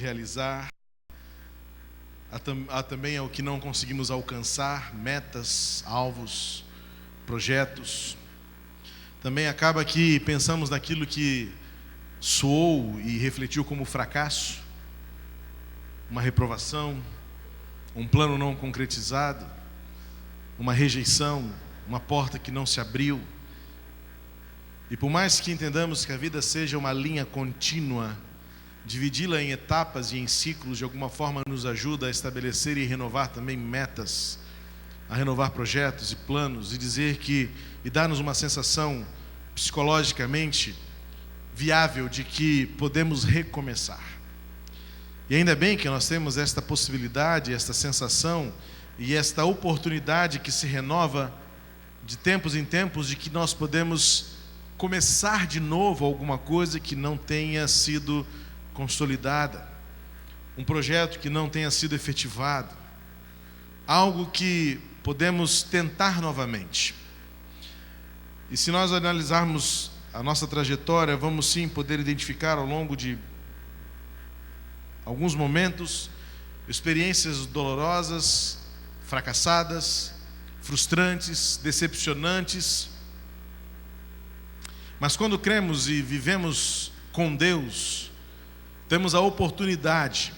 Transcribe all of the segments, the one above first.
realizar, há também o que não conseguimos alcançar, metas, alvos, projetos. Também acaba que pensamos naquilo que soou e refletiu como fracasso, uma reprovação, um plano não concretizado, uma rejeição, uma porta que não se abriu. E por mais que entendamos que a vida seja uma linha contínua, dividi-la em etapas e em ciclos de alguma forma nos ajuda a estabelecer e renovar também metas, a renovar projetos e planos, e dar-nos uma sensação psicologicamente viável de que podemos recomeçar. E ainda bem que nós temos esta possibilidade, esta sensação e esta oportunidade que se renova de tempos em tempos, de que nós podemos começar de novo alguma coisa que não tenha sido consolidada, um projeto que não tenha sido efetivado, algo que podemos tentar novamente. E se nós analisarmos a nossa trajetória, vamos sim poder identificar ao longo de alguns momentos experiências dolorosas, fracassadas, frustrantes, decepcionantes. Mas quando cremos e vivemos com Deus, temos a oportunidade,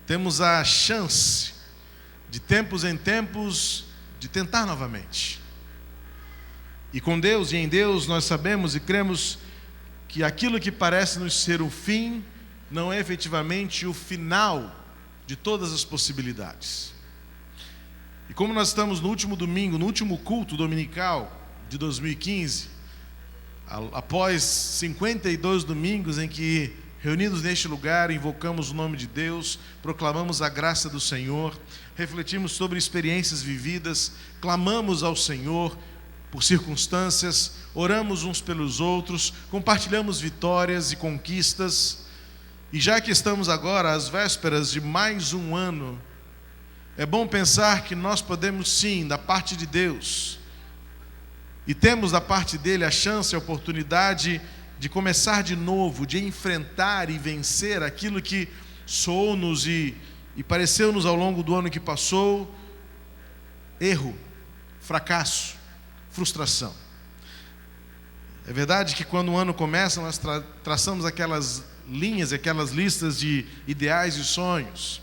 temos a chance de tempos em tempos de tentar novamente. E com Deus e em Deus nós sabemos e cremos que aquilo que parece nos ser o fim não é efetivamente o final de todas as possibilidades. E como nós estamos no último domingo, no último culto dominical de 2015, após 52 domingos em que, reunidos neste lugar, invocamos o nome de Deus, proclamamos a graça do Senhor, refletimos sobre experiências vividas, clamamos ao Senhor por circunstâncias, oramos uns pelos outros, compartilhamos vitórias e conquistas. E já que estamos agora às vésperas de mais um ano, é bom pensar que nós podemos sim, da parte de Deus, e temos da parte dele a chance, a oportunidade de começar de novo, de enfrentar e vencer aquilo que soou-nos e pareceu-nos ao longo do ano que passou, erro, fracasso, frustração. É verdade que quando o ano começa, nós traçamos aquelas linhas, aquelas listas de ideais e sonhos.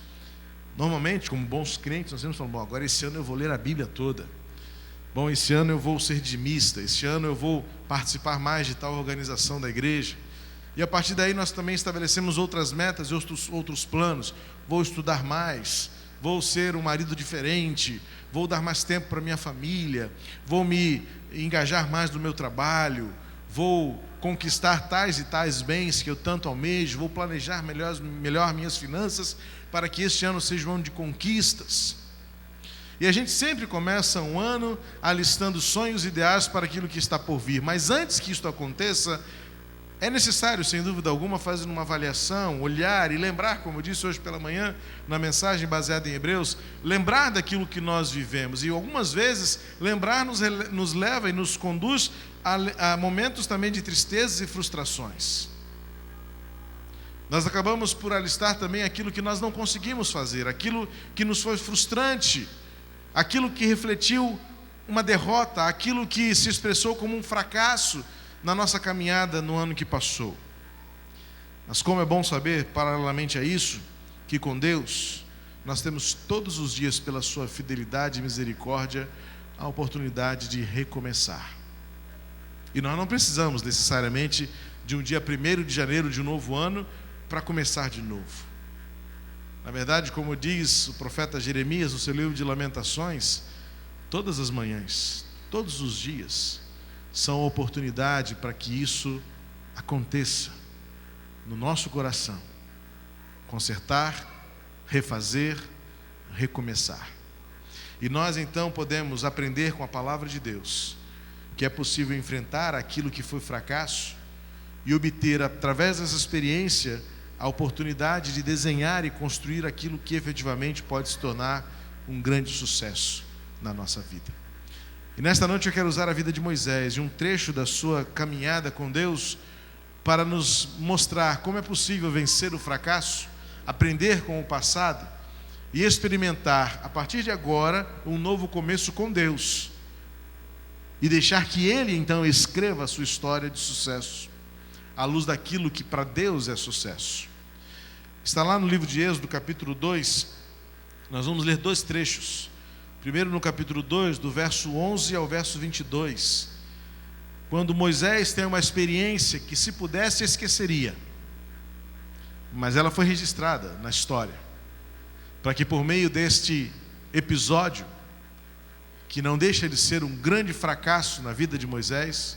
Normalmente, como bons crentes, nós sempre falamos, bom, agora esse ano eu vou ler a Bíblia toda. Bom, esse ano eu vou ser dizimista, esse ano eu vou participar mais de tal organização da igreja. E a partir daí nós também estabelecemos outras metas e outros planos. Vou estudar mais, vou ser um marido diferente, vou dar mais tempo para minha família, vou me engajar mais no meu trabalho, vou conquistar tais e tais bens que eu tanto almejo, vou planejar melhor minhas finanças para que este ano seja um ano de conquistas. E a gente sempre começa um ano alistando sonhos e ideais para aquilo que está por vir. Mas antes que isto aconteça, é necessário, sem dúvida alguma, fazer uma avaliação, olhar e lembrar, como eu disse hoje pela manhã, na mensagem baseada em Hebreus, lembrar daquilo que nós vivemos. E algumas vezes, lembrar nos leva e nos conduz a momentos também de tristezas e frustrações. Nós acabamos por alistar também aquilo que nós não conseguimos fazer, aquilo que nos foi frustrante, aquilo que refletiu uma derrota, aquilo que se expressou como um fracasso na nossa caminhada no ano que passou. Mas como é bom saber, paralelamente a isso, que com Deus nós temos todos os dias, pela sua fidelidade e misericórdia, a oportunidade de recomeçar. E nós não precisamos necessariamente de um dia 1º de janeiro de um novo ano para começar de novo. Na verdade, como diz o profeta Jeremias no seu livro de Lamentações, todas as manhãs, todos os dias, são oportunidade para que isso aconteça no nosso coração. Consertar, refazer, recomeçar. E nós então podemos aprender com a palavra de Deus que é possível enfrentar aquilo que foi fracasso e obter, através dessa experiência, a oportunidade de desenhar e construir aquilo que efetivamente pode se tornar um grande sucesso na nossa vida. E nesta noite eu quero usar a vida de Moisés e um trecho da sua caminhada com Deus para nos mostrar como é possível vencer o fracasso, aprender com o passado e experimentar, a partir de agora, um novo começo com Deus. E deixar que Ele, então, escreva a sua história de sucesso, à luz daquilo que para Deus é sucesso. Está lá no livro de Êxodo, capítulo 2, nós vamos ler 2 trechos. Primeiro no capítulo 2, do verso 11 ao verso 22, quando Moisés tem uma experiência que, se pudesse, esqueceria, mas ela foi registrada na história, para que por meio deste episódio, que não deixa de ser um grande fracasso na vida de Moisés,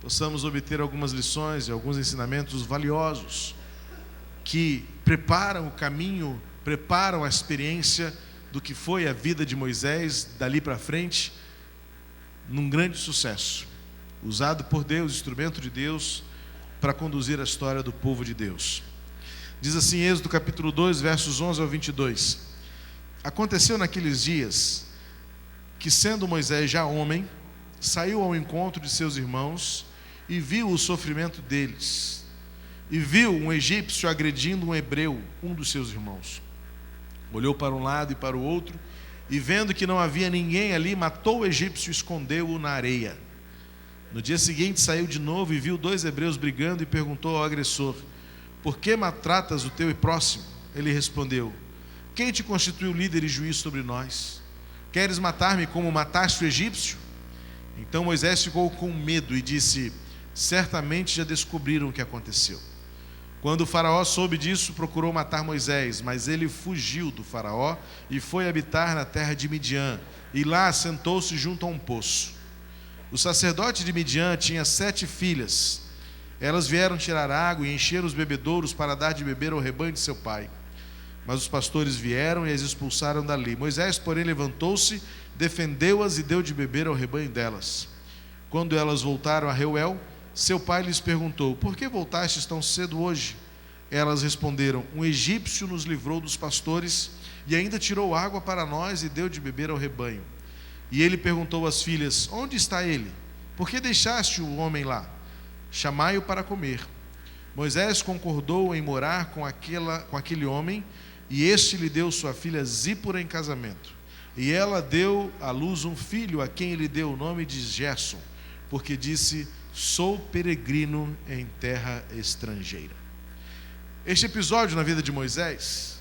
possamos obter algumas lições e alguns ensinamentos valiosos, que preparam o caminho, preparam a experiência do que foi a vida de Moisés dali para frente, num grande sucesso, usado por Deus, instrumento de Deus, para conduzir a história do povo de Deus. Diz assim, Êxodo capítulo 2, versos 11 ao 22. Aconteceu naqueles dias, que sendo Moisés já homem, saiu ao encontro de seus irmãos, e viu o sofrimento deles, e viu um egípcio agredindo um hebreu, um dos seus irmãos. Olhou para um lado e para o outro, e vendo que não havia ninguém ali, matou o egípcio e escondeu-o na areia. No dia seguinte saiu de novo e viu 2 hebreus brigando, e perguntou ao agressor: por que maltratas o teu próximo? Ele respondeu: quem te constituiu líder e juiz sobre nós? Queres matar-me como mataste o egípcio? Então Moisés ficou com medo e disse: certamente já descobriram o que aconteceu. Quando o faraó soube disso, procurou matar Moisés, mas ele fugiu do faraó e foi habitar na terra de Midian, e lá assentou-se junto a um poço. O sacerdote de Midian tinha 7 filhas. Elas vieram tirar água e encher os bebedouros para dar de beber ao rebanho de seu pai. Mas os pastores vieram e as expulsaram dali. Moisés, porém, levantou-se, defendeu-as e deu de beber ao rebanho delas. Quando elas voltaram a Reuel, seu pai lhes perguntou: por que voltastes tão cedo hoje? Elas responderam: um egípcio nos livrou dos pastores e ainda tirou água para nós e deu de beber ao rebanho. E ele perguntou às filhas: onde está ele? Por que deixaste o homem lá? Chamai-o para comer. Moisés concordou em morar com aquele homem, e este lhe deu sua filha Zípora em casamento. E ela deu à luz um filho, a quem ele deu o nome de Gerson, porque disse: sou peregrino em terra estrangeira. Este episódio na vida de Moisés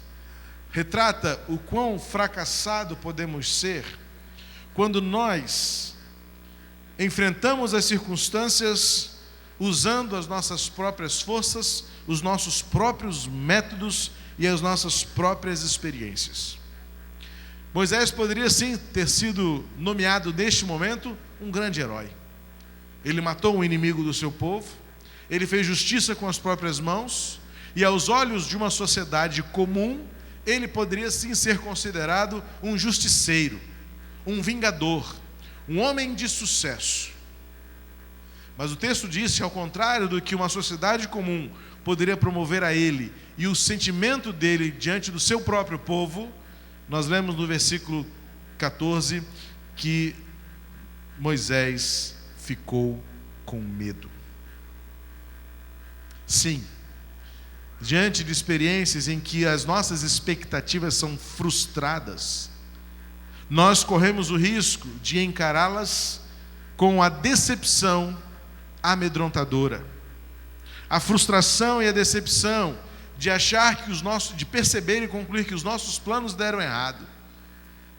retrata o quão fracassado podemos ser quando nós enfrentamos as circunstâncias usando as nossas próprias forças, os nossos próprios métodos e as nossas próprias experiências. Moisés poderia sim ter sido nomeado neste momento um grande herói. Ele matou um inimigo do seu povo, ele fez justiça com as próprias mãos, e aos olhos de uma sociedade comum, ele poderia sim ser considerado um justiceiro, um vingador, um homem de sucesso. Mas o texto diz que, ao contrário do que uma sociedade comum poderia promover a ele e o sentimento dele diante do seu próprio povo, nós lemos no versículo 14 que Moisés ficou com medo. Sim, diante de experiências em que as nossas expectativas são frustradas, nós corremos o risco de encará-las com a decepção amedrontadora, a frustração e a decepção de achar que de perceber e concluir que os nossos planos deram errado,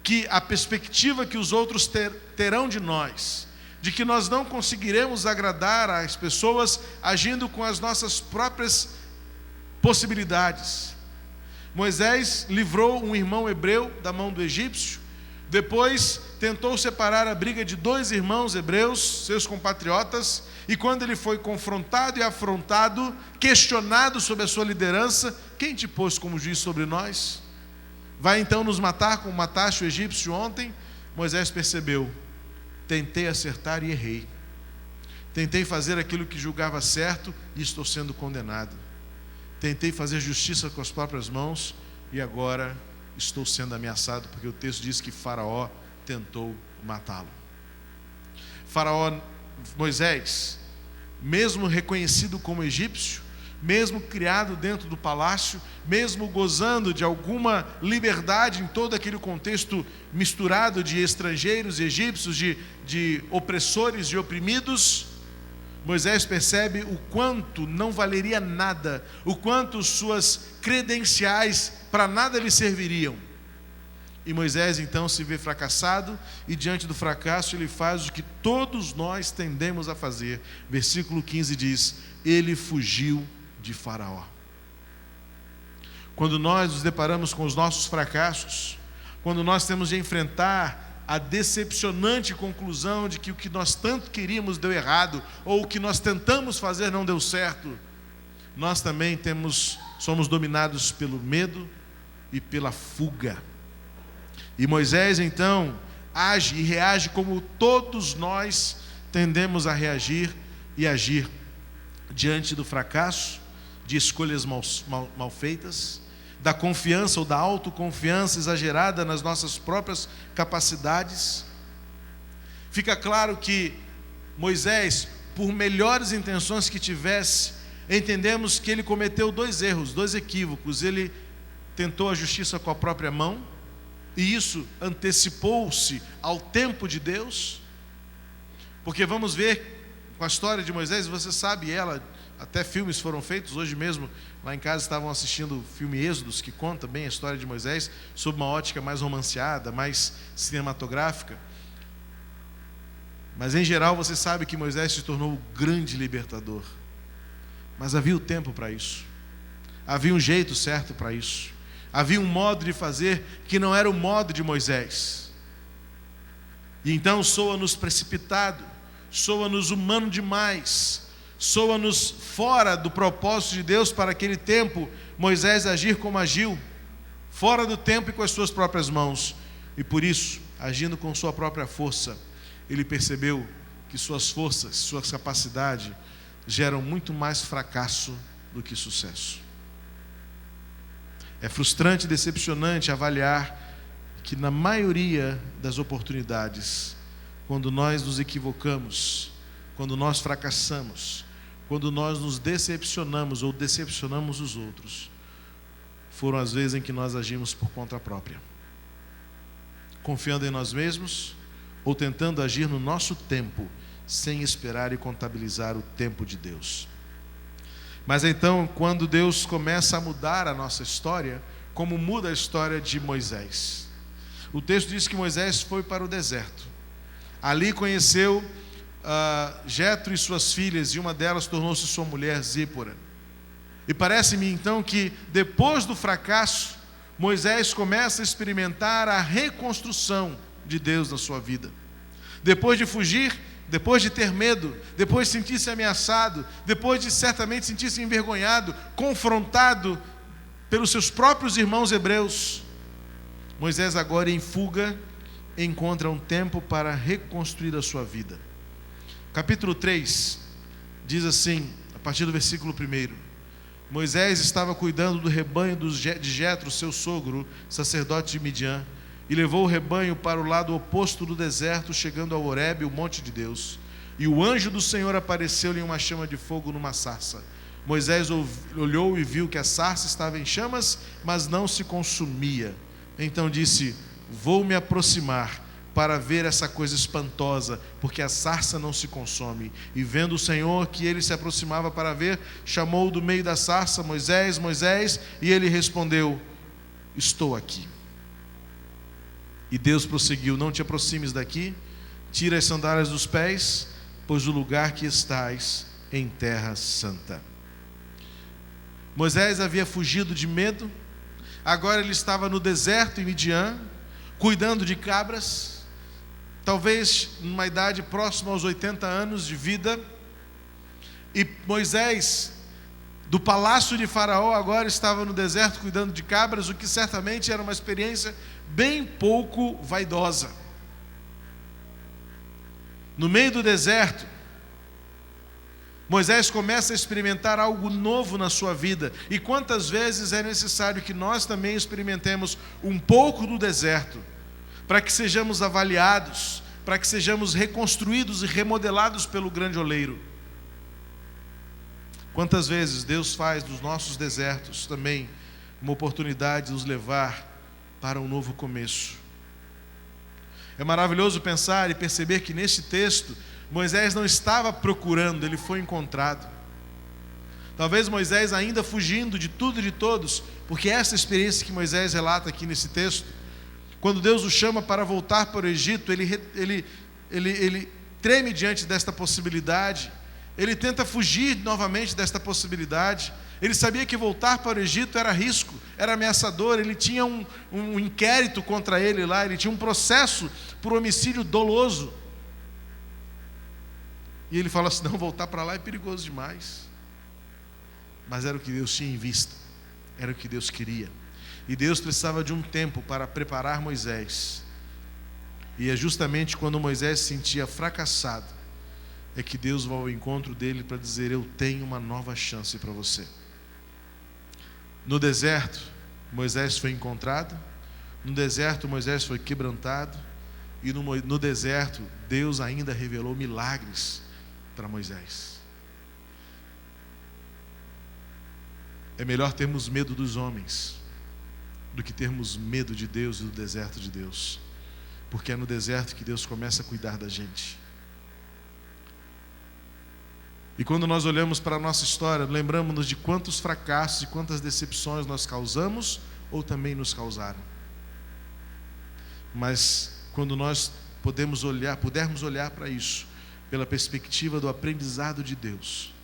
que a perspectiva que os outros terão de nós, de que nós não conseguiremos agradar as pessoas agindo com as nossas próprias possibilidades. Moisés livrou um irmão hebreu da mão do egípcio, depois tentou separar a briga de 2 irmãos hebreus, seus compatriotas, e quando ele foi confrontado e afrontado, questionado sobre a sua liderança: quem te pôs como juiz sobre nós? Vai então nos matar como mataste o egípcio ontem? Moisés percebeu: tentei acertar e errei. Tentei fazer aquilo que julgava certo e estou sendo condenado. Tentei fazer justiça com as próprias mãos e agora estou sendo ameaçado, porque o texto diz que Faraó tentou matá-lo. Moisés, mesmo reconhecido como egípcio, mesmo criado dentro do palácio, mesmo gozando de alguma liberdade em todo aquele contexto misturado de estrangeiros e egípcios, de opressores e oprimidos, Moisés percebe o quanto não valeria nada, o quanto suas credenciais para nada lhe serviriam. E Moisés então se vê fracassado, e diante do fracasso ele faz o que todos nós tendemos a fazer. Versículo 15 diz: ele fugiu de Faraó. Quando nós nos deparamos com os nossos fracassos, quando nós temos de enfrentar a decepcionante conclusão de que o que nós tanto queríamos deu errado, ou o que nós tentamos fazer não deu certo, nós também somos dominados pelo medo e pela fuga. E Moisés então age e reage como todos nós tendemos a reagir e agir diante do fracasso, de escolhas mal feitas, da confiança ou da autoconfiança exagerada nas nossas próprias capacidades. Fica claro que Moisés, por melhores intenções que tivesse, entendemos que ele cometeu 2 erros, 2 equívocos. Ele tentou a justiça com a própria mão, e isso antecipou-se ao tempo de Deus, porque vamos ver com a história de Moisés, você sabe ela, até filmes foram feitos. Hoje mesmo, lá em casa, estavam assistindo o filme Êxodos, que conta bem a história de Moisés, sob uma ótica mais romanceada, mais cinematográfica. Mas em geral, você sabe que Moisés se tornou o grande libertador. Mas havia o tempo para isso, havia um jeito certo para isso, havia um modo de fazer que não era o modo de Moisés. E então soa-nos precipitado, soa-nos humano demais, soa-nos fora do propósito de Deus para aquele tempo, Moisés agir como agiu, fora do tempo e com as suas próprias mãos. E por isso, agindo com sua própria força, ele percebeu que suas forças, suas capacidades geram muito mais fracasso do que sucesso. É frustrante e decepcionante avaliar que na maioria das oportunidades, quando nós nos equivocamos, quando nós fracassamos, quando nós nos decepcionamos ou decepcionamos os outros, foram as vezes em que nós agimos por conta própria, confiando em nós mesmos ou tentando agir no nosso tempo, sem esperar e contabilizar o tempo de Deus. Mas então, quando Deus começa a mudar a nossa história, como muda a história de Moisés? O texto diz que Moisés foi para o deserto. Ali conheceu Jetro e suas filhas, e uma delas tornou-se sua mulher, Zípora. E parece-me então que depois do fracasso, Moisés começa a experimentar a reconstrução de Deus na sua vida. Depois de fugir, depois de ter medo, depois de sentir-se ameaçado, depois de certamente sentir-se envergonhado, confrontado pelos seus próprios irmãos hebreus, Moisés agora em fuga encontra um tempo para reconstruir a sua vida. Capítulo 3 diz assim, a partir do versículo 1: Moisés estava cuidando do rebanho de Jetro, seu sogro, sacerdote de Midian, e levou o rebanho para o lado oposto do deserto, chegando a Horebe, o monte de Deus. E o anjo do Senhor apareceu-lhe em uma chama de fogo numa sarça. Moisés olhou e viu que a sarça estava em chamas, mas não se consumia. Então disse: vou me aproximar para ver essa coisa espantosa, porque a sarça não se consome. E vendo o Senhor que ele se aproximava para ver, chamou do meio da sarça: Moisés, Moisés, e ele respondeu: estou aqui. E Deus prosseguiu: não te aproximes daqui, tira as sandálias dos pés, pois o lugar que estás em terra santa. Moisés havia fugido de medo, agora ele estava no deserto em Midian, cuidando de cabras, talvez numa idade próxima aos 80 anos de vida. E Moisés, do palácio de Faraó, agora estava no deserto cuidando de cabras, o que certamente era uma experiência bem pouco vaidosa. No meio do deserto, Moisés começa a experimentar algo novo na sua vida. E quantas vezes é necessário que nós também experimentemos um pouco do deserto, para que sejamos avaliados, para que sejamos reconstruídos e remodelados pelo grande oleiro. Quantas vezes Deus faz dos nossos desertos também uma oportunidade de nos levar para um novo começo. É maravilhoso pensar e perceber que neste texto Moisés não estava procurando, ele foi encontrado. Talvez Moisés ainda fugindo de tudo e de todos, porque essa experiência que Moisés relata aqui nesse texto, quando Deus o chama para voltar para o Egito, ele treme diante desta possibilidade, ele tenta fugir novamente desta possibilidade. Ele sabia que voltar para o Egito era risco, era ameaçador, ele tinha um inquérito contra ele lá, ele tinha um processo por homicídio doloso. E ele fala assim: não, voltar para lá é perigoso demais. Mas era o que Deus tinha em vista, era o que Deus queria. E Deus precisava de um tempo para preparar Moisés. E é justamente quando Moisés se sentia fracassado, é que Deus vai ao encontro dele para dizer: eu tenho uma nova chance para você. No deserto, Moisés foi encontrado. No deserto, Moisés foi quebrantado. E no deserto, Deus ainda revelou milagres para Moisés. É melhor termos medo dos homens do que termos medo de Deus e do deserto de Deus, porque é no deserto que Deus começa a cuidar da gente. E quando nós olhamos para a nossa história, lembramos-nos de quantos fracassos e quantas decepções nós causamos ou também nos causaram. Mas quando nós pudermos olhar para isso pela perspectiva do aprendizado de Deus,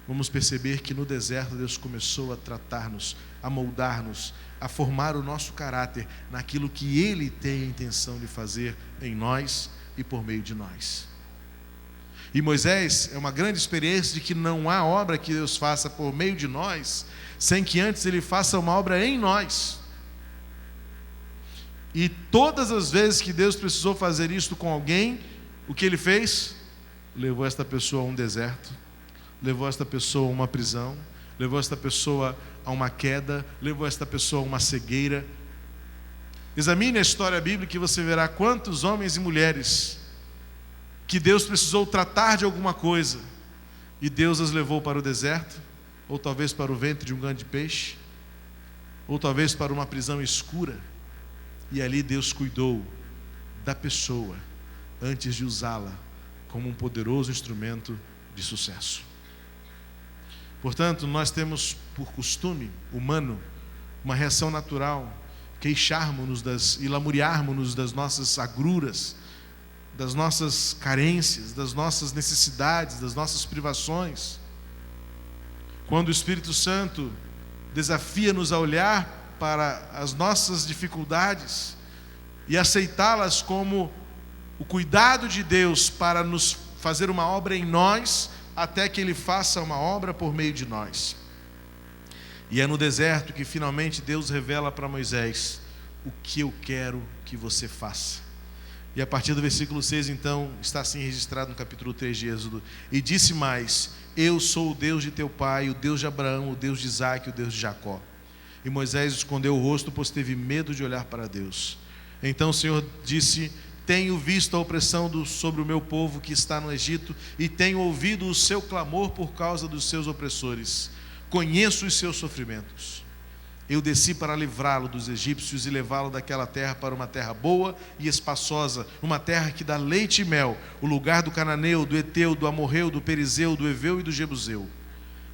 vamos perceber que no deserto Deus começou a tratar-nos, a moldar-nos, a formar o nosso caráter naquilo que Ele tem a intenção de fazer em nós e por meio de nós. E Moisés é uma grande experiência de que não há obra que Deus faça por meio de nós sem que antes Ele faça uma obra em nós. E todas as vezes que Deus precisou fazer isto com alguém, o que Ele fez? Levou esta pessoa a um deserto, levou esta pessoa a uma prisão, levou esta pessoa a uma queda, levou esta pessoa a uma cegueira. Examine a história bíblica e você verá quantos homens e mulheres que Deus precisou tratar de alguma coisa e Deus as levou para o deserto, ou talvez para o ventre de um grande peixe, ou talvez para uma prisão escura, e ali Deus cuidou da pessoa antes de usá-la como um poderoso instrumento de sucesso. Portanto, nós temos por costume humano uma reação natural, queixarmos-nos e lamuriarmos-nos das nossas agruras, das nossas carências, das nossas necessidades, das nossas privações. Quando o Espírito Santo desafia-nos a olhar para as nossas dificuldades e aceitá-las como o cuidado de Deus para nos fazer uma obra em nós, até que Ele faça uma obra por meio de nós. E é no deserto que finalmente Deus revela para Moisés: o que eu quero que você faça. E a partir do versículo 6, então, está assim registrado no capítulo 3 de Êxodo: e disse mais: eu sou o Deus de teu pai, o Deus de Abraão, o Deus de Isaque, o Deus de Jacó. E Moisés escondeu o rosto, pois teve medo de olhar para Deus. Então o Senhor disse: tenho visto a opressão sobre o meu povo que está no Egito, e tenho ouvido o seu clamor por causa dos seus opressores. Conheço os seus sofrimentos. Eu desci para livrá-lo dos egípcios e levá-lo daquela terra para uma terra boa e espaçosa, uma terra que dá leite e mel, o lugar do cananeu, do eteu, do amorreu, do perizeu, do eveu e do jebuseu.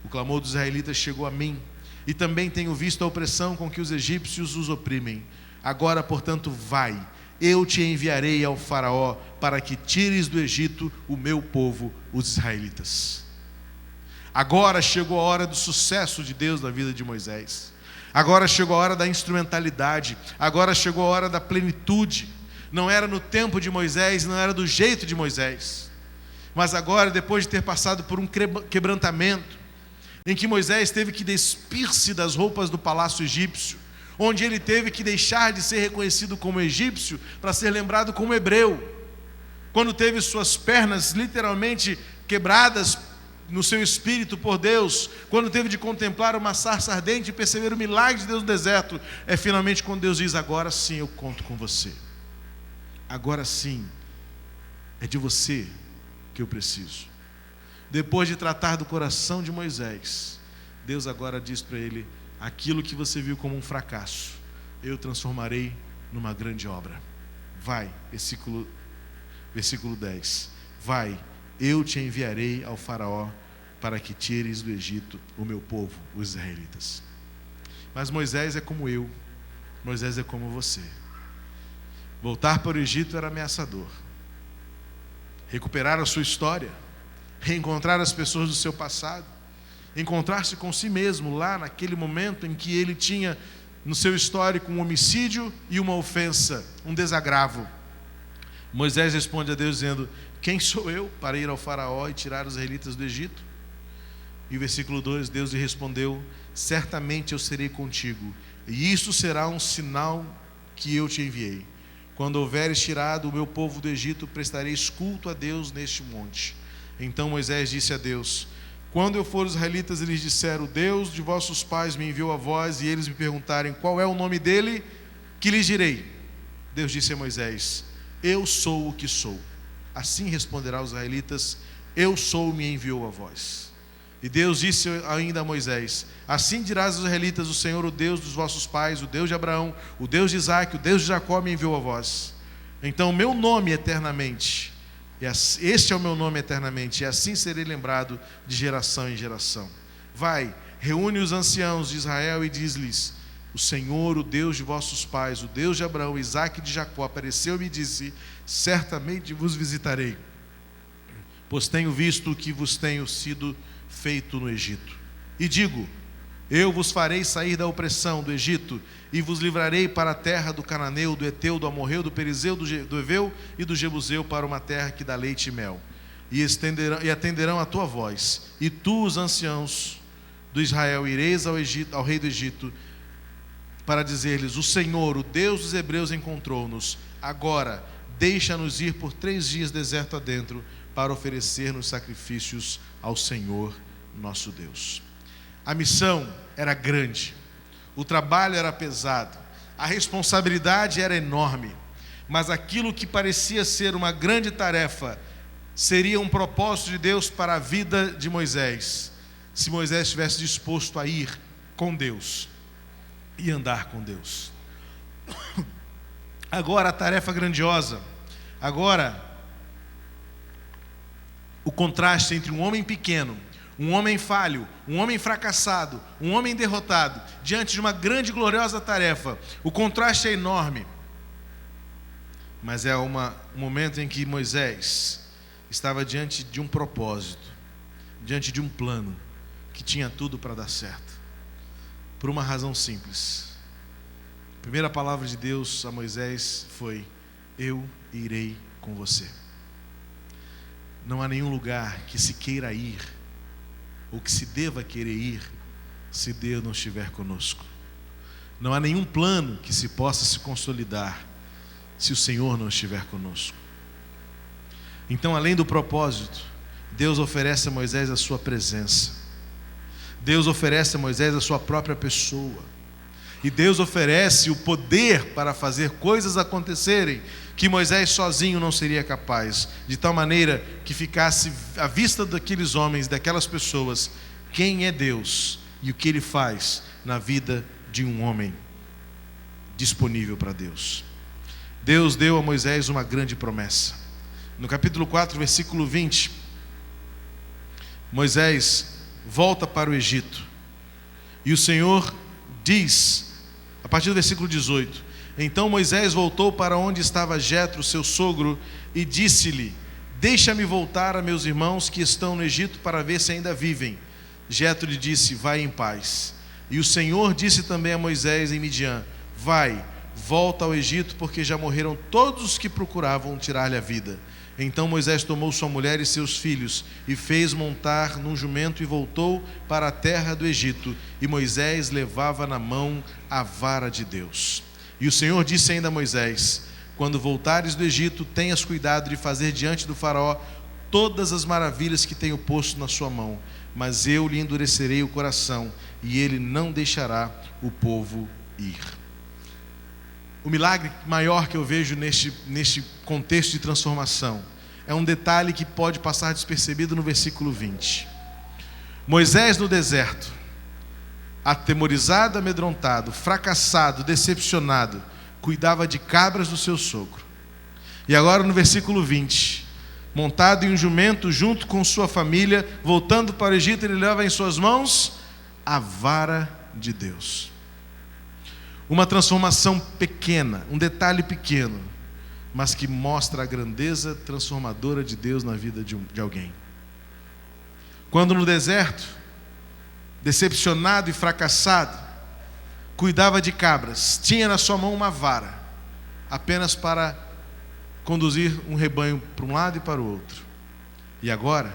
O clamor dos israelitas chegou a mim, e também tenho visto a opressão com que os egípcios os oprimem. Agora, portanto, vai, eu te enviarei ao faraó, para que tires do Egito o meu povo, os israelitas. Agora chegou a hora do sucesso de Deus na vida de Moisés. Agora chegou a hora da instrumentalidade, agora chegou a hora da plenitude. Não era no tempo de Moisés, não era do jeito de Moisés, mas agora, depois de ter passado por um quebrantamento, em que Moisés teve que despir-se das roupas do palácio egípcio, onde ele teve que deixar de ser reconhecido como egípcio para ser lembrado como hebreu, quando teve suas pernas literalmente quebradas no seu espírito por Deus, quando teve de contemplar uma sarça ardente e perceber o milagre de Deus no deserto, é finalmente quando Deus diz: agora sim eu conto com você, agora sim é de você que eu preciso. depois de tratar do coração de Moisés, Deus agora diz para ele: aquilo que você viu como um fracasso, eu transformarei numa grande obra. Vai, versículo 10. Vai, eu te enviarei ao faraó para que tires do Egito o meu povo, os israelitas. Mas Moisés é como eu, Moisés é como você. Voltar para o Egito era ameaçador. Recuperar a sua história, reencontrar as pessoas do seu passado, encontrar-se com si mesmo lá naquele momento em que ele tinha no seu histórico um homicídio e uma ofensa, um desagravo. Moisés responde a Deus dizendo: quem sou eu para ir ao faraó e tirar os israelitas do Egito? E o versículo 2, Deus lhe respondeu: certamente eu serei contigo, e isso será um sinal que eu te enviei. Quando houveres tirado o meu povo do Egito, prestareis culto a Deus neste monte. Então Moisés disse a Deus: quando eu for os israelitas e lhes disser: o Deus de vossos pais me enviou a vós, e eles me perguntarem qual é o nome dele, que lhes direi? Deus disse a Moisés: eu sou o que sou. Assim responderá aos israelitas: eu sou, me enviou a vós. E Deus disse ainda a Moisés: assim dirás aos israelitas: o Senhor, o Deus dos vossos pais, o Deus de Abraão, o Deus de Isaque, o Deus de Jacó me enviou a vós. Então o meu nome eternamente, este é o meu nome eternamente, e assim serei lembrado de geração em geração. Vai, reúne os anciãos de Israel e diz-lhes: o Senhor, o Deus de vossos pais, o Deus de Abraão, Isaque e de Jacó, apareceu-me e disse: certamente vos visitarei, pois tenho visto o que vos tenho sido feito no Egito. E digo: eu vos farei sair da opressão do Egito, e vos livrarei para a terra do Cananeu, do Eteu, do Amorreu, do Perizeu, do Eveu e do Jebuseu, para uma terra que dá leite e mel. E atenderão a tua voz, e tu, os anciãos do Israel, ireis ao rei do Egito, para dizer-lhes: o Senhor, o Deus dos hebreus, encontrou-nos. Agora deixa-nos ir por 3 dias deserto adentro, para oferecer-nos sacrifícios ao Senhor nosso Deus. A missão era grande, o trabalho era pesado, a responsabilidade era enorme, mas aquilo que parecia ser uma grande tarefa seria um propósito de Deus para a vida de Moisés, se Moisés estivesse disposto a ir com Deus e andar com Deus. Agora a tarefa grandiosa, agora o contraste entre um homem pequeno, um homem falho, um homem fracassado, um homem derrotado, diante de uma grande e gloriosa tarefa. O contraste é enorme. Mas é um momento em que Moisés estava diante de um propósito, diante de um plano, que tinha tudo para dar certo. Por uma razão simples. A primeira palavra de Deus a Moisés foi: eu irei com você. Não há nenhum lugar que se queira ir, ou que se deva querer ir, se Deus não estiver conosco. Não há nenhum plano que se possa se consolidar, se o Senhor não estiver conosco. Então, além do propósito, Deus oferece a Moisés a sua presença. Deus oferece a Moisés a sua própria pessoa. E Deus oferece o poder para fazer coisas acontecerem que Moisés sozinho não seria capaz, de tal maneira que ficasse à vista daqueles homens, daquelas pessoas, quem é Deus e o que Ele faz na vida de um homem disponível para Deus. Deus deu a Moisés uma grande promessa. No capítulo 4, versículo 20, Moisés volta para o Egito, e o Senhor diz, a partir do versículo 18: então Moisés voltou para onde estava Jetro, seu sogro, e disse-lhe: deixa-me voltar a meus irmãos que estão no Egito, para ver se ainda vivem. Jetro lhe disse: vai em paz. E o Senhor disse também a Moisés em Midian: vai, volta ao Egito, porque já morreram todos os que procuravam tirar-lhe a vida. Então Moisés tomou sua mulher e seus filhos, e fez montar num jumento, e voltou para a terra do Egito. E Moisés levava na mão a vara de Deus. E o Senhor disse ainda a Moisés: quando voltares do Egito, tenhas cuidado de fazer diante do faraó todas as maravilhas que tenho posto na sua mão, mas eu lhe endurecerei o coração, e ele não deixará o povo ir. O milagre maior que eu vejo neste contexto de transformação é um detalhe que pode passar despercebido no versículo 20. Moisés no deserto, atemorizado, amedrontado, fracassado, decepcionado, cuidava de cabras do seu sogro. E agora no versículo 20, montado em um jumento junto com sua família, voltando para o Egito, ele leva em suas mãos a vara de Deus. Uma transformação pequena, um detalhe pequeno, mas que mostra a grandeza transformadora de Deus na vida de alguém. Quando no deserto, decepcionado e fracassado, cuidava de cabras, tinha na sua mão uma vara, apenas para conduzir um rebanho para um lado e para o outro. E agora,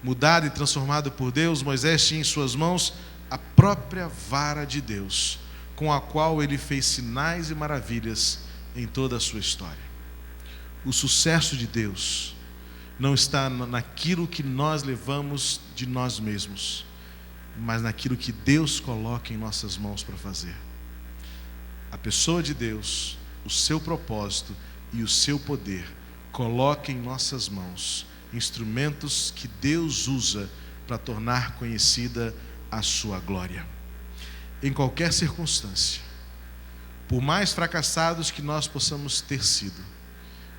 mudado e transformado por Deus, Moisés tinha em suas mãos a própria vara de Deus, com a qual ele fez sinais e maravilhas em toda a sua história. O sucesso de Deus não está naquilo que nós levamos de nós mesmos, mas naquilo que Deus coloca em nossas mãos para fazer. A pessoa de Deus, o seu propósito e o seu poder coloca em nossas mãos instrumentos que Deus usa para tornar conhecida a sua glória. Em qualquer circunstância, por mais fracassados que nós possamos ter sido,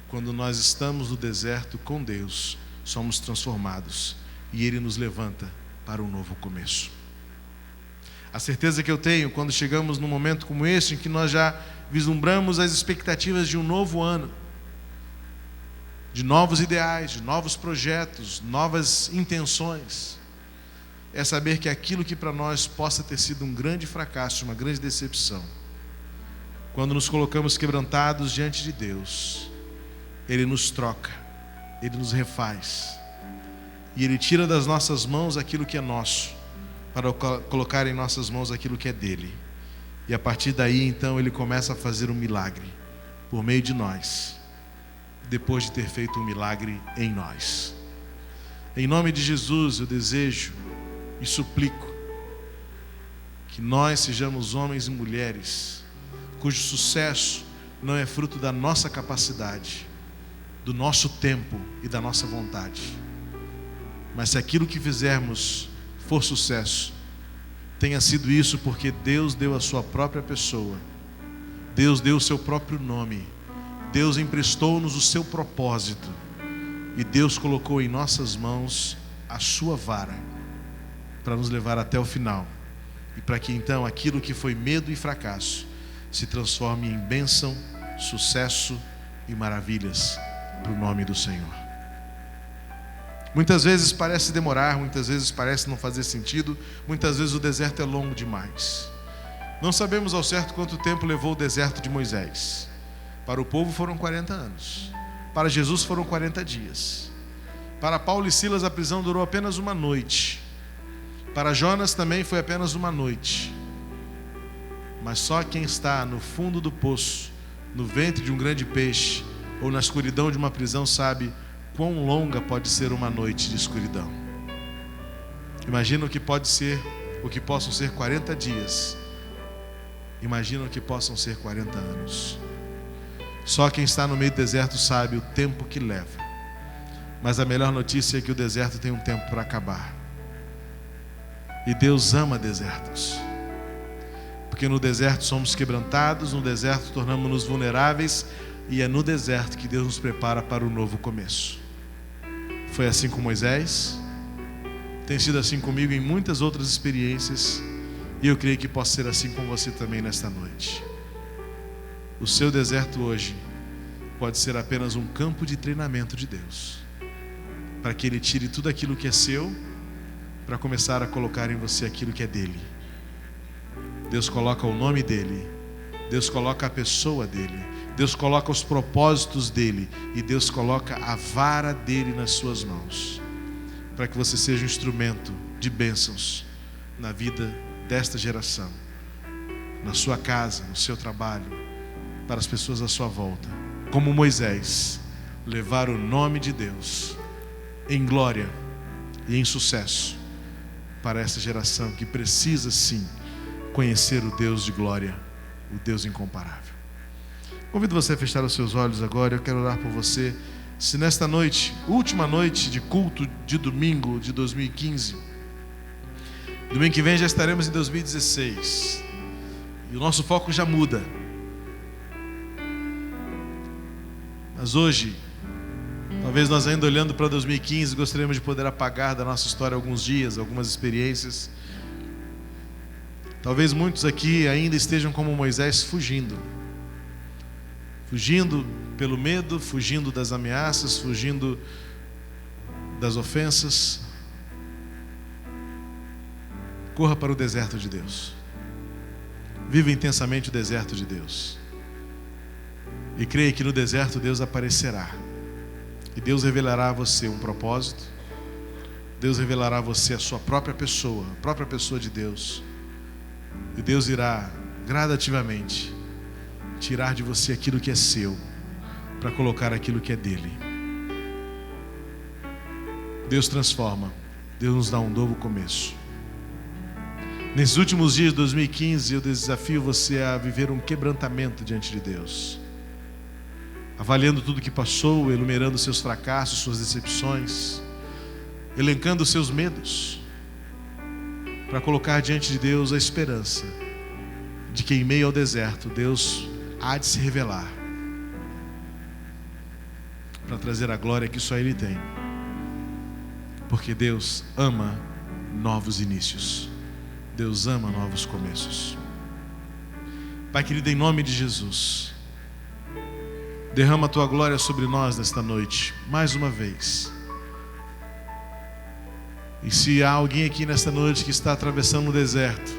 quando nós estamos no deserto com Deus, somos transformados e Ele nos levanta para um novo começo. A certeza que eu tenho quando chegamos num momento como esse, em que nós já vislumbramos as expectativas de um novo ano, de novos ideais, de novos projetos, novas intenções, é saber que aquilo que para nós possa ter sido um grande fracasso, uma grande decepção, quando nos colocamos quebrantados diante de Deus, Ele nos troca, Ele nos refaz, e Ele tira das nossas mãos aquilo que é nosso, para colocar em nossas mãos aquilo que é dele. E a partir daí, então, Ele começa a fazer um milagre por meio de nós, depois de ter feito um milagre em nós. Em nome de Jesus, eu desejo e suplico que nós sejamos homens e mulheres cujo sucesso não é fruto da nossa capacidade, do nosso tempo e da nossa vontade, mas se aquilo que fizermos for sucesso, tenha sido isso porque Deus deu a sua própria pessoa, Deus deu o seu próprio nome, Deus emprestou-nos o seu propósito, e Deus colocou em nossas mãos a sua vara para nos levar até o final, e para que então aquilo que foi medo e fracasso se transforme em bênção, sucesso e maravilhas para o nome do Senhor. Muitas vezes parece demorar, muitas vezes parece não fazer sentido, muitas vezes o deserto é longo demais. Não sabemos ao certo quanto tempo levou o deserto de Moisés. Para o povo foram 40 anos. Para Jesus foram 40 dias. Para Paulo e Silas a prisão durou apenas uma noite. Para Jonas também foi apenas uma noite. Mas só quem está no fundo do poço, no ventre de um grande peixe, ou na escuridão de uma prisão, sabe quão longa pode ser uma noite de escuridão. Imagina o que pode ser, o que possam ser 40 dias. Imagina o que possam ser 40 anos. Só quem está no meio do deserto sabe o tempo que leva. Mas a melhor notícia é que o deserto tem um tempo para acabar. E Deus ama desertos. Porque no deserto somos quebrantados, no deserto tornamos-nos vulneráveis, e é no deserto que Deus nos prepara para o novo começo. Foi assim com Moisés, tem sido assim comigo em muitas outras experiências, e eu creio que possa ser assim com você também nesta noite. O seu deserto hoje pode ser apenas um campo de treinamento de Deus, para que Ele tire tudo aquilo que é seu, para começar a colocar em você aquilo que é dele. Deus coloca o nome dele, Deus coloca a pessoa dele, Deus coloca os propósitos dele, e Deus coloca a vara dele nas suas mãos, para que você seja um instrumento de bênçãos na vida desta geração, na sua casa, no seu trabalho, para as pessoas à sua volta, como Moisés, levar o nome de Deus em glória e em sucesso para essa geração que precisa sim conhecer o Deus de glória, o Deus incomparável. Convido você a fechar os seus olhos agora. Eu quero orar por você Se nesta noite, última noite de culto de domingo de 2015, domingo que vem já estaremos em 2016, e o nosso foco já muda. Mas hoje, talvez nós ainda olhando para 2015, gostaríamos de poder apagar da nossa história alguns dias, algumas experiências. Talvez muitos aqui ainda estejam como Moisés, fugindo pelo medo, fugindo das ameaças, fugindo das ofensas. Corra para o deserto de Deus. Viva intensamente o deserto de Deus. E creia que no deserto Deus aparecerá. E Deus revelará a você um propósito. Deus revelará a você a sua própria pessoa, a própria pessoa de Deus. E Deus irá gradativamente tirar de você aquilo que é seu, para colocar aquilo que é dele. Deus transforma. Deus nos dá um novo começo. Nesses últimos dias de 2015, eu desafio você a viver um quebrantamento diante de Deus, avaliando tudo que passou, enumerando seus fracassos, suas decepções, elencando seus medos, para colocar diante de Deus a esperança de que em meio ao deserto Deus há de se revelar, para trazer a glória que só Ele tem, porque Deus ama novos inícios, Deus ama novos começos. Pai querido, em nome de Jesus, derrama a Tua glória sobre nós nesta noite, mais uma vez. E se há alguém aqui nesta noite que está atravessando o deserto,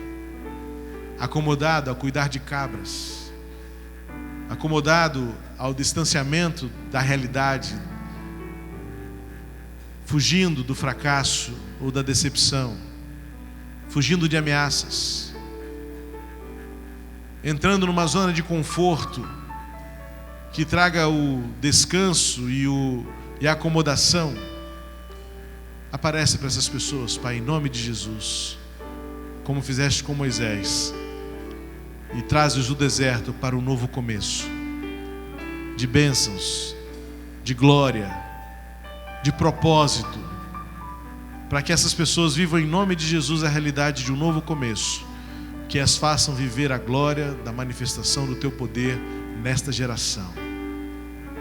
acomodado a cuidar de cabras, acomodado ao distanciamento da realidade, fugindo do fracasso ou da decepção, fugindo de ameaças, entrando numa zona de conforto que traga o descanso e a acomodação, aparece para essas pessoas, Pai, em nome de Jesus, como fizeste com Moisés, e traz-os do deserto para um novo começo, de bênçãos, de glória, de propósito, para que essas pessoas vivam em nome de Jesus a realidade de um novo começo, que as façam viver a glória da manifestação do Teu poder nesta geração.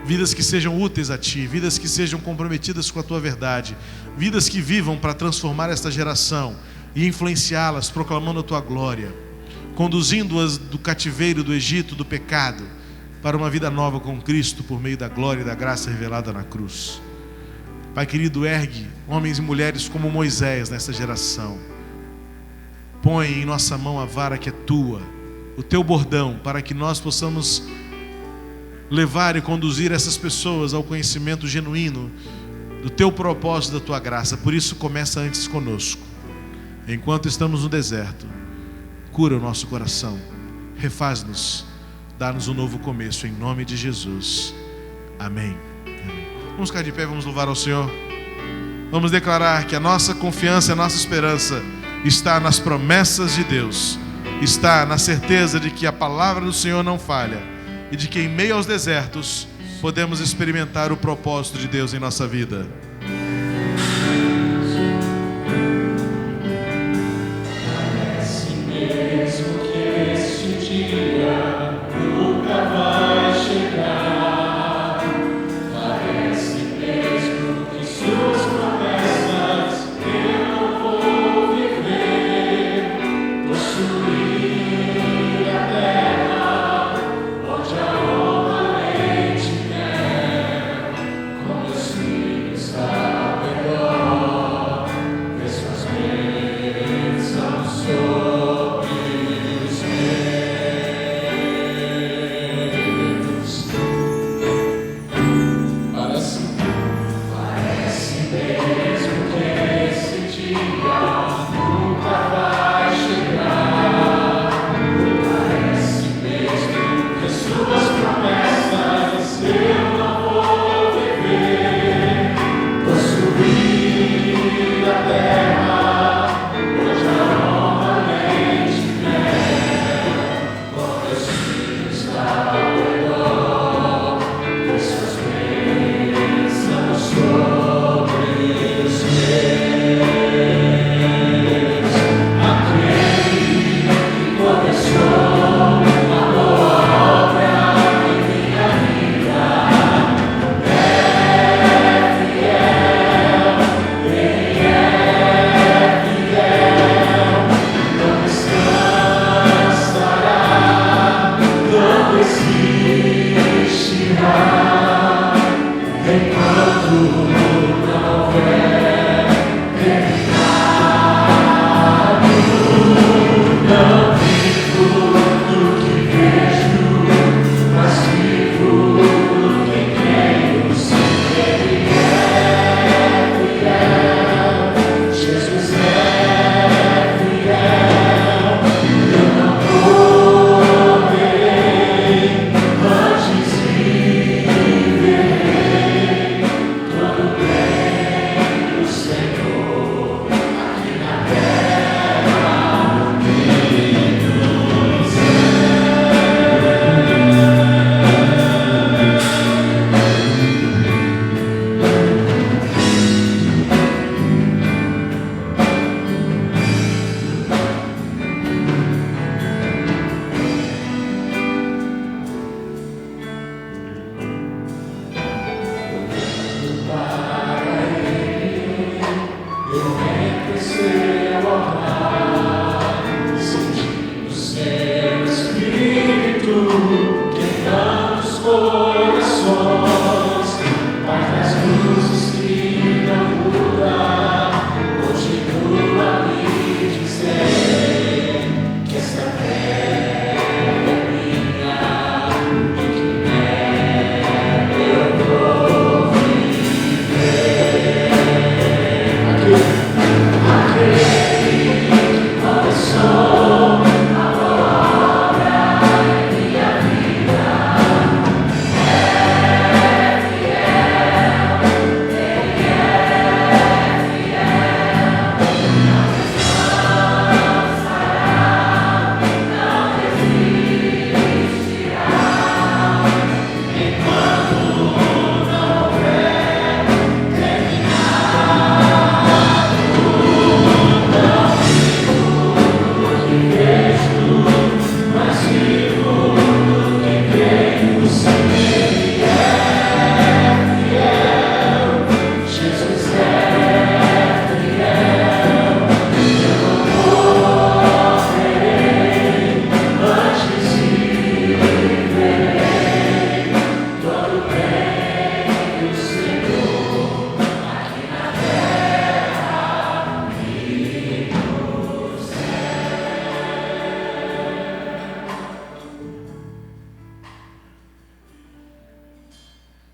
Vidas que sejam úteis a Ti, vidas que sejam comprometidas com a Tua verdade, vidas que vivam para transformar esta geração e influenciá-las, proclamando a Tua glória, conduzindo-as do cativeiro do Egito, do pecado, para uma vida nova com Cristo, por meio da glória e da graça revelada na cruz. Pai querido, ergue homens e mulheres como Moisés nessa geração. Põe em nossa mão a vara que é Tua, o Teu bordão, para que nós possamos levar e conduzir essas pessoas ao conhecimento genuíno do Teu propósito, da Tua graça. Por isso começa antes conosco. Enquanto estamos no deserto, cura o nosso coração, refaz-nos, dá-nos um novo começo, em nome de Jesus. Amém. Amém. Vamos ficar de pé, vamos louvar ao Senhor. Vamos declarar que a nossa confiança, a nossa esperança está nas promessas de Deus, está na certeza de que a palavra do Senhor não falha e de que em meio aos desertos podemos experimentar o propósito de Deus em nossa vida. Está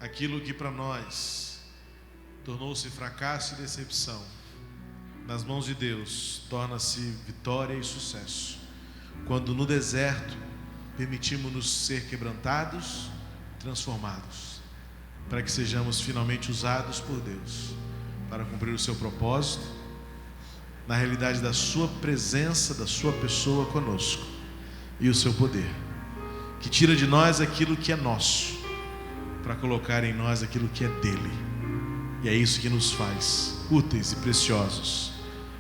aquilo que para nós tornou-se fracasso e decepção, nas mãos de Deus torna-se vitória e sucesso. Quando no deserto permitimos-nos ser quebrantados, transformados, para que sejamos finalmente usados por Deus para cumprir o seu propósito, na realidade da sua presença, da sua pessoa conosco, e o seu poder, que tira de nós aquilo que é nosso, para colocar em nós aquilo que é dele. E é isso que nos faz úteis e preciosos,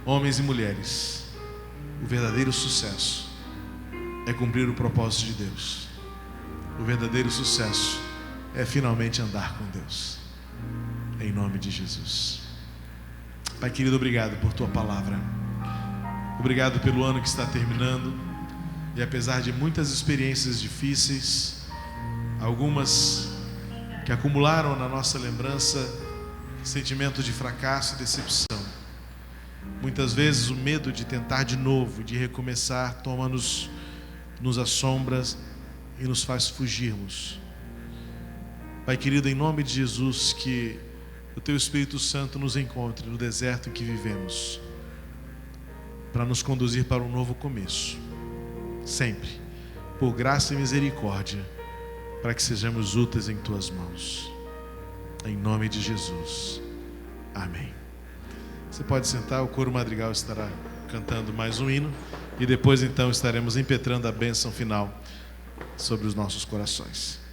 homens e mulheres. O verdadeiro sucesso é cumprir o propósito de Deus. O verdadeiro sucesso é finalmente andar com Deus, em nome de Jesus. Pai querido, obrigado por tua palavra, obrigado pelo ano que está terminando, e apesar de muitas experiências difíceis, algumas que acumularam na nossa lembrança sentimento de fracasso e decepção, muitas vezes o medo de tentar de novo, de recomeçar, toma-nos, nos assombra e nos faz fugirmos. Pai querido, em nome de Jesus, que o teu Espírito Santo nos encontre no deserto em que vivemos, para nos conduzir para um novo começo, sempre, por graça e misericórdia, para que sejamos úteis em tuas mãos, em nome de Jesus, amém. Você pode sentar, o coro madrigal estará cantando mais um hino, e depois então estaremos impetrando a bênção final sobre os nossos corações.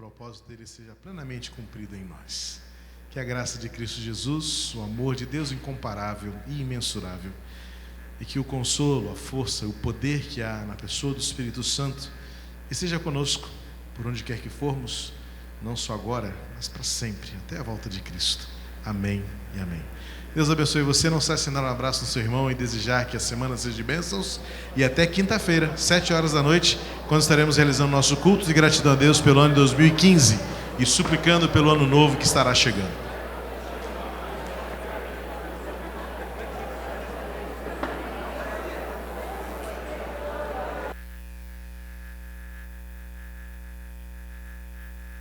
propósito dele seja plenamente cumprido em nós. Que a graça de Cristo Jesus, o amor de Deus incomparável e imensurável, e que o consolo, a força, o poder que há na pessoa do Espírito Santo esteja conosco, por onde quer que formos, não só agora, mas para sempre, até a volta de Cristo. Amém e amém. Deus abençoe você. Não cesse de dar um abraço no seu irmão e desejar que a semana seja de bênçãos. E até quinta-feira, 7h da noite, quando estaremos realizando nosso culto de gratidão a Deus pelo ano de 2015 e suplicando pelo ano novo que estará chegando.